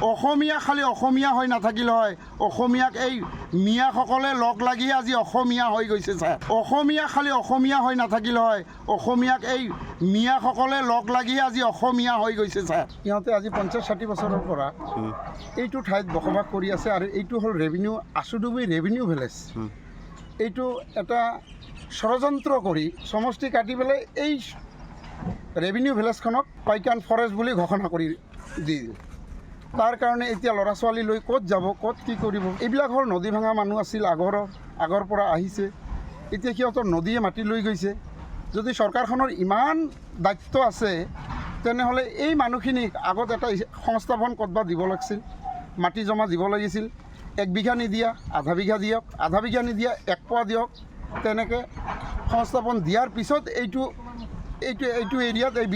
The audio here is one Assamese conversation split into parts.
অসমীয়া খালি অসমীয়া হৈ নাথাকিল হয়, অসমীয়াক এই মিয়াসকলে লগ লাগি আজি অসমীয়া হৈ গৈছে ছাৰ। অসমীয়া খালি অসমীয়া হৈ নাথাকিল হয়, অসমীয়াক এই মিয়াসকলে লগ লাগি আজি অসমীয়া হৈ গৈছে ছাৰ। সিহঁতে আজি 50-60 বছৰৰ পৰা এইটো ঠাইত বসবাস কৰি আছে আৰু এইটো হ'ল আচুডুবি ৰেভিনিউ ভিলেজ। এইটো এটা ষড়যন্ত্ৰ কৰি সমষ্টি কাটি পেলাই এই ৰেভিনিউ ভিলেজখনক পাইকান ফৰেষ্ট বুলি ঘোষণা কৰি দি তাৰ কাৰণে এতিয়া ল'ৰা ছোৱালী লৈ ক'ত যাব, ক'ত কি কৰিব। এইবিলাক হ'ল নদী ভাঙা মানুহ আছিল, আগৰ পৰা আহিছে। এতিয়া সিহঁতৰ নদীয়ে মাটি লৈ গৈছে। যদি চৰকাৰখনৰ ইমান দায়িত্ব আছে তেনেহ'লে এই মানুহখিনিক আগত এটা সংস্থাপন ক'ৰবাত দিব লাগিছিল, মাটি জমা দিব লাগিছিল। 1 বিঘা নিদিয়া 1/2 বিঘা দিয়ক, 1/2 বিঘা নিদিয়া 1 পোৱা দিয়ক। তেনেকৈ সংস্থাপন দিয়াৰ পিছত এইটো এৰিয়াত এই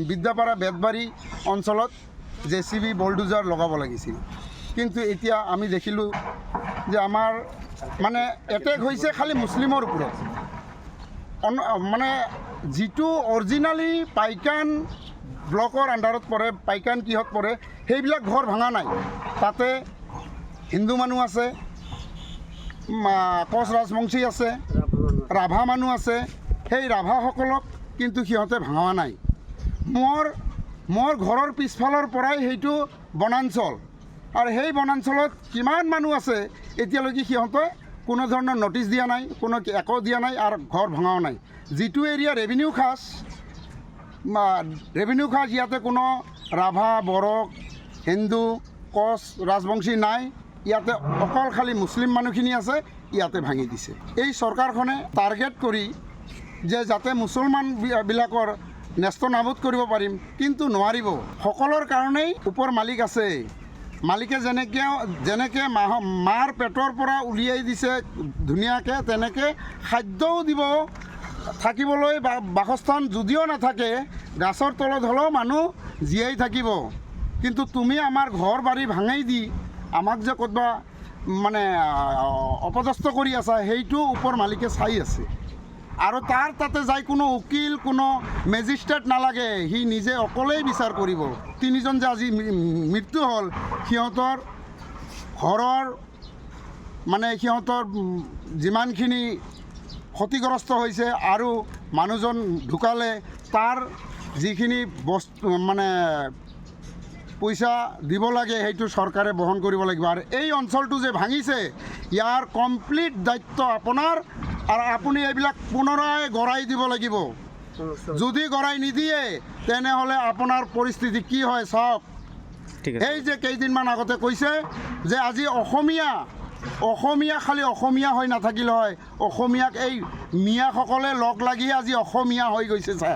বিদ্যাপাৰা বেতবাৰী অঞ্চলত JCB বলডোজাৰ লগাব লাগিছিল। কিন্তু এতিয়া আমি দেখিলোঁ যে আমাৰ মানে এটেক হৈছে খালি মুছলিমৰ ওপৰত। মানে যিটো অৰিজিনেলি পাইকান ব্লকৰ আণ্ডাৰত পৰে, পাইকান কিহত পৰে, সেইবিলাক ঘৰ ভাঙা নাই। তাতে হিন্দু মানুহ আছে, কোচ ৰাজবংশী আছে, ৰাভা মানুহ আছে। সেই ৰাভাসকলক কিন্তু সিহঁতে ভাঙা নাই। মোৰ ঘৰৰ পিছফালৰ পৰাই সেইটো বনাঞ্চল, আৰু সেই বনাঞ্চলত কিমান মানুহ আছে এতিয়ালৈকে সিহঁতে কোনো ধৰণৰ নটিচ দিয়া নাই, কোনো একো দিয়া নাই, আৰু ঘৰ ভঙাও নাই। যিটো এৰিয়া ৰেভিনিউ খাজ ইয়াতে কোনো ৰাভা, বড়ো, হিন্দু, কোচ ৰাজবংশী নাই। ইয়াতে অকল খালি মুছলিম মানুহখিনি আছে, ইয়াতে ভাঙি দিছে। এই চৰকাৰখনে টাৰ্গেট কৰি যে যাতে মুছলমানবিলাকৰ ন্যস্ত নাবুদ কৰিব পাৰিম, কিন্তু নোৱাৰিব। সকলৰ কাৰণেই ওপৰ মালিক আছে। মালিকে যেনেকৈ মাৰ পেটৰ পৰা উলিয়াই দিছে ধুনীয়াকৈ, তেনেকৈ খাদ্যও দিব, থাকিবলৈ বাসস্থান যদিও নাথাকে, গাছৰ তলত হ'লেও মানুহ জীয়াই থাকিব। কিন্তু তুমি আমাৰ ঘৰ বাৰী ভাঙাই দি আমাক যে ক'ৰবা মানে অপদস্থ কৰি আছা, সেইটো ওপৰ মালিকে চাই আছে। আৰু তাতে যাই কোনো উকিল, কোনো মেজিষ্ট্ৰেট নালাগে, সি নিজে অকলেই বিচাৰ কৰিব। 3জন যে আজি মৃত্যু হ'ল, সিহঁতৰ ঘৰৰ মানে সিহঁতৰ যিমানখিনি ক্ষতিগ্ৰস্ত হৈছে আৰু মানুহজন ঢুকালে, তাৰ যিখিনি বস্তু মানে পইচা দিব লাগে সেইটো চৰকাৰে বহন কৰিব লাগিব। আৰু এই অঞ্চলটো যে ভাঙিছে, ইয়াৰ কমপ্লিট দায়িত্ব আপোনাৰ, আৰু আপুনি এইবিলাক পুনৰাই গৰাই দিব লাগিব। যদি গৰাই নিদিয়ে তেনেহ'লে আপোনাৰ পৰিস্থিতি কি হয় চাওক। এই যে কেইদিনমান আগতে কৈছে যে আজি অসমীয়া খালি অসমীয়া হৈ নাথাকিল হয়, অসমীয়াক এই মিয়াসকলে লগ লাগি আজি অসমীয়া হৈ গৈছে ছাৰ।